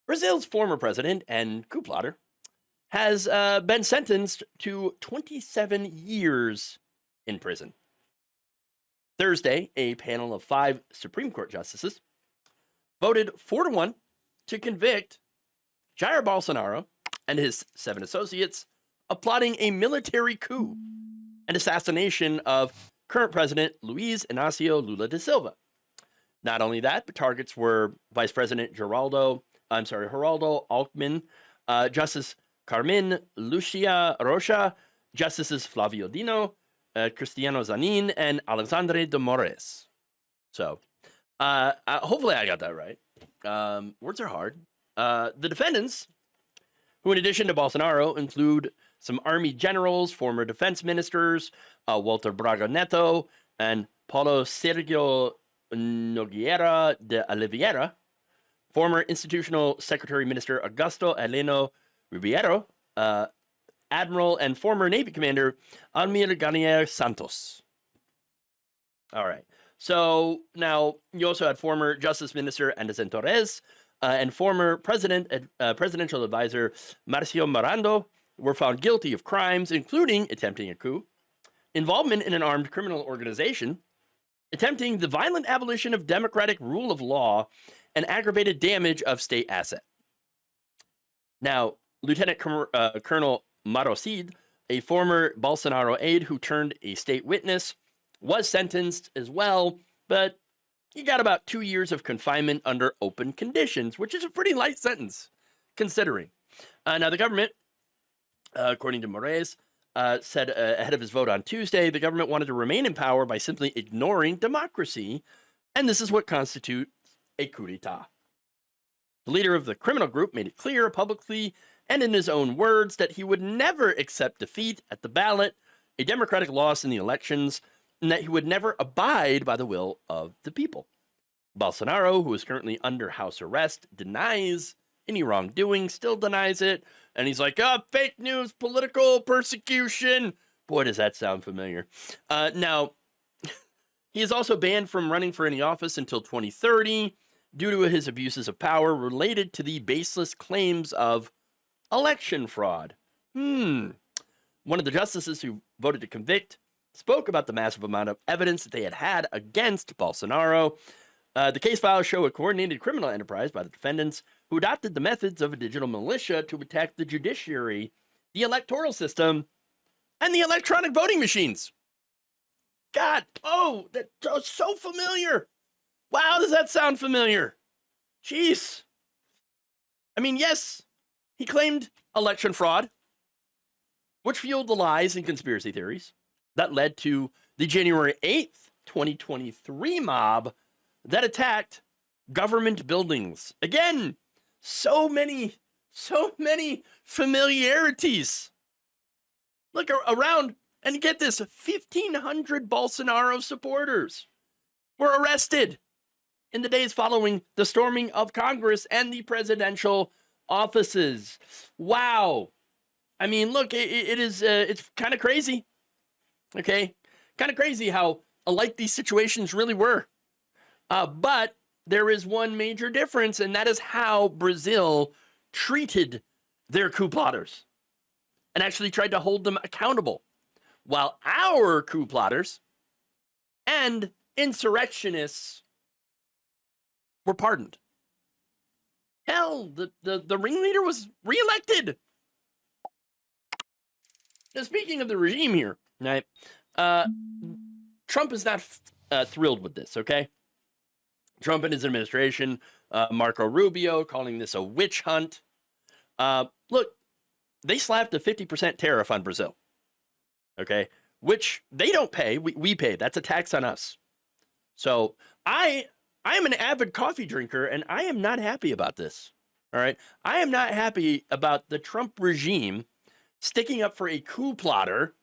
Brazil's former president and coup plotter has been sentenced to 27 years in prison. Thursday, a panel of 5 Supreme Court justices voted 4-1 to convict Jair Bolsonaro and his 7 associates of plotting a military coup and assassination of current president Luiz Inácio Lula da Silva. Not only that, but targets were Vice President Geraldo Alckmin, Justice Cármen, Lúcia, Rocha, Justices Flavio Dino, Cristiano Zanin, and Alexandre de Moraes. So, hopefully I got that right. Words are hard. The defendants, who in addition to Bolsonaro include some army generals, former defense ministers, Walter Braga Neto, and Paulo Sergio Nogueira de Oliveira, former institutional secretary minister Augusto Heleno Ribeiro, admiral and former Navy commander Almir Garnier Santos. All right. So now you also had former Justice Minister Anderson Torres and former presidential advisor Marcio Morando were found guilty of crimes, including attempting a coup, involvement in an armed criminal organization, attempting the violent abolition of democratic rule of law, and aggravated damage of state asset. Now, Lieutenant Colonel Mauro Cid, a former Bolsonaro aide who turned a state witness, was sentenced as well, but he got about 2 years of confinement under open conditions, which is a pretty light sentence, considering. Now, the government, according to Moraes, said ahead of his vote on Tuesday, the government wanted to remain in power by simply ignoring democracy, and this is what constitutes a coup d'etat. The leader of the criminal group made it clear publicly and in his own words that he would never accept defeat at the ballot, a democratic loss in the elections, and that he would never abide by the will of the people. Bolsonaro, who is currently under house arrest, denies any wrongdoing, still denies it, and he's like, fake news, political persecution. Boy, does that sound familiar. Now, he is also banned from running for any office until 2030 due to his abuses of power related to the baseless claims of election fraud. One of the justices who voted to convict spoke about the massive amount of evidence that they had against Bolsonaro. The case files show a coordinated criminal enterprise by the defendants who adopted the methods of a digital militia to attack the judiciary, the electoral system, and the electronic voting machines. God, that's so familiar. Wow, does that sound familiar? Jeez. I mean, yes, he claimed election fraud, which fueled the lies and conspiracy theories that led to the January 8th, 2023 mob that attacked government buildings. Again, so many familiarities. Look around and get this, 1,500 Bolsonaro supporters were arrested in the days following the storming of Congress and the presidential offices. Wow. I mean, look, it's kind of crazy. Okay? Kind of crazy how alike these situations really were. But there is one major difference, and that is how Brazil treated their coup plotters and actually tried to hold them accountable. While our coup plotters and insurrectionists were pardoned. Hell, the ringleader was reelected. Now, speaking of the regime here, right? Trump is not thrilled with this, okay? Trump and his administration, Marco Rubio, calling this a witch hunt. Look, they slapped a 50% tariff on Brazil, okay? Which they don't pay, we pay. That's a tax on us. So I am an avid coffee drinker, and I am not happy about this, all right? I am not happy about the Trump regime sticking up for a coup plotter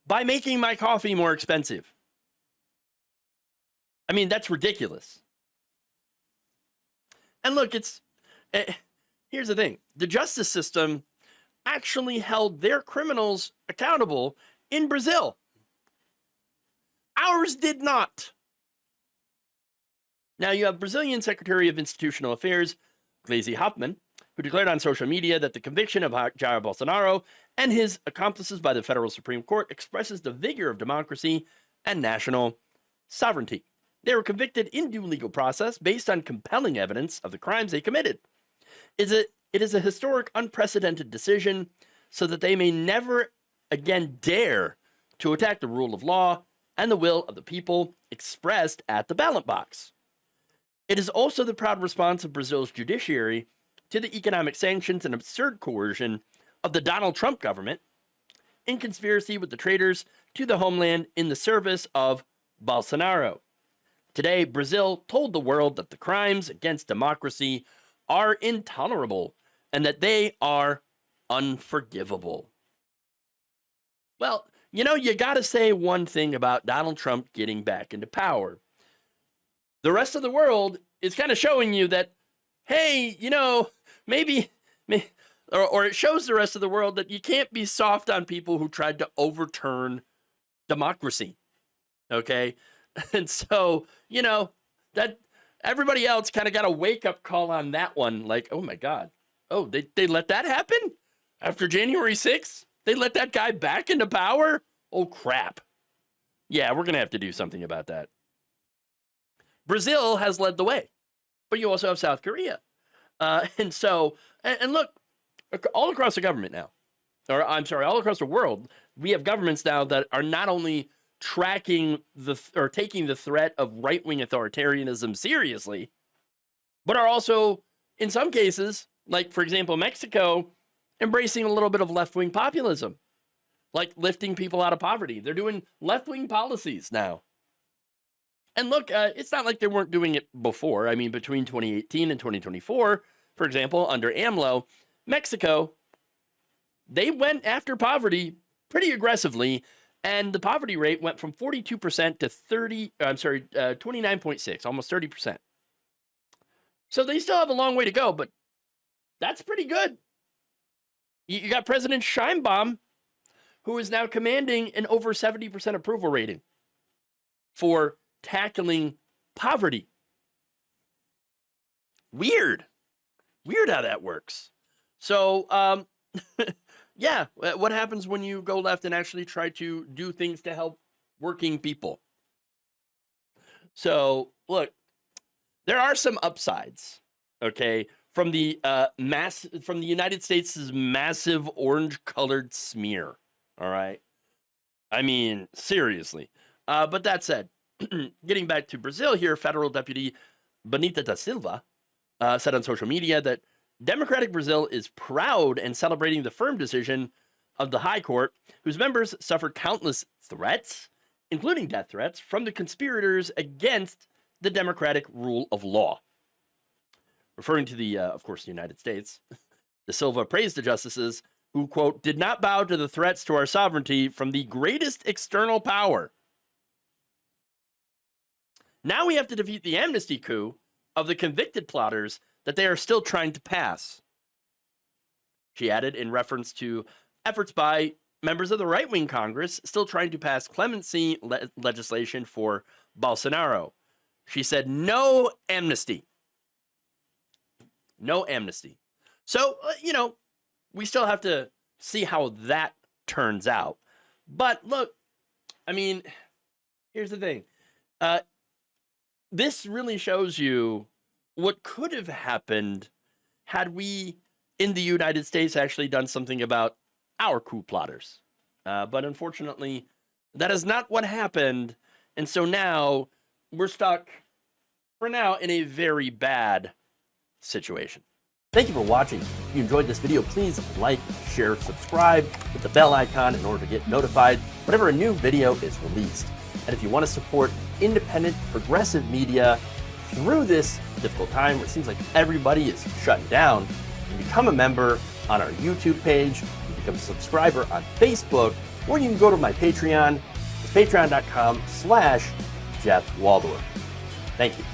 by making my coffee more expensive. I mean, that's ridiculous. And look, here's the thing. The justice system actually held their criminals accountable in Brazil. Ours did not. Now, you have Brazilian Secretary of Institutional Affairs, Gleisi Hoffmann, who declared on social media that the conviction of Jair Bolsonaro and his accomplices by the federal Supreme Court expresses the vigor of democracy and national sovereignty. They were convicted in due legal process based on compelling evidence of the crimes they committed. It is a historic, unprecedented decision so that they may never again dare to attack the rule of law and the will of the people expressed at the ballot box. It is also the proud response of Brazil's judiciary to the economic sanctions and absurd coercion of the Donald Trump government in conspiracy with the traitors to the homeland in the service of Bolsonaro. Today, Brazil told the world that the crimes against democracy are intolerable and that they are unforgivable. Well, you know, you got to say one thing about Donald Trump getting back into power. The rest of the world is kind of showing you that, hey, you know, maybe or it shows the rest of the world that you can't be soft on people who tried to overturn democracy. Okay? And so, you know, that everybody else kind of got a wake-up call on that one. Like, oh, my God. Oh, they let that happen? After January 6th? They let that guy back into power? Oh, crap. Yeah, we're going to have to do something about that. Brazil has led the way, but you also have South Korea. And so, and look, all across the government now, or I'm sorry, all across the world, we have governments now that are not only tracking or taking the threat of right-wing authoritarianism seriously, but are also, in some cases, like, for example, Mexico, embracing a little bit of left-wing populism, like lifting people out of poverty. They're doing left-wing policies now. And look, it's not like they weren't doing it before. I mean, between 2018 and 2024, for example, under AMLO, Mexico, they went after poverty pretty aggressively, and the poverty rate went from 42% to 29.6, almost 30%. So they still have a long way to go, but that's pretty good. You got President Sheinbaum, who is now commanding an over 70% approval rating for tackling poverty. Weird how that works. So, yeah, what happens when you go left and actually try to do things to help working people? So, look, there are some upsides, okay, from the United States' massive orange-colored smear. All right, I mean, seriously. But that said, getting back to Brazil here, federal deputy Benita da Silva said on social media that Democratic Brazil is proud and celebrating the firm decision of the High Court, whose members suffered countless threats, including death threats, from the conspirators against the democratic rule of law. Referring to the, of course, the United States, da Silva praised the justices who, quote, did not bow to the threats to our sovereignty from the greatest external power. Now we have to defeat the amnesty coup of the convicted plotters that they are still trying to pass. She added in reference to efforts by members of the right-wing Congress still trying to pass clemency legislation for Bolsonaro. She said, no amnesty. No amnesty. So, you know, we still have to see how that turns out. But look, I mean, here's the thing. This really shows you what could have happened had we in the United States actually done something about our coup plotters. But unfortunately, that is not what happened. And so now we're stuck, for now, in a very bad situation. Thank you for watching. If you enjoyed this video, please like, share, subscribe, hit the bell icon in order to get notified whenever a new video is released. And if you want to support independent, progressive media through this difficult time where it seems like everybody is shutting down, you can become a member on our YouTube page, you can become a subscriber on Facebook, or you can go to my Patreon. It's patreon.com/Jeff Waldorf. Thank you.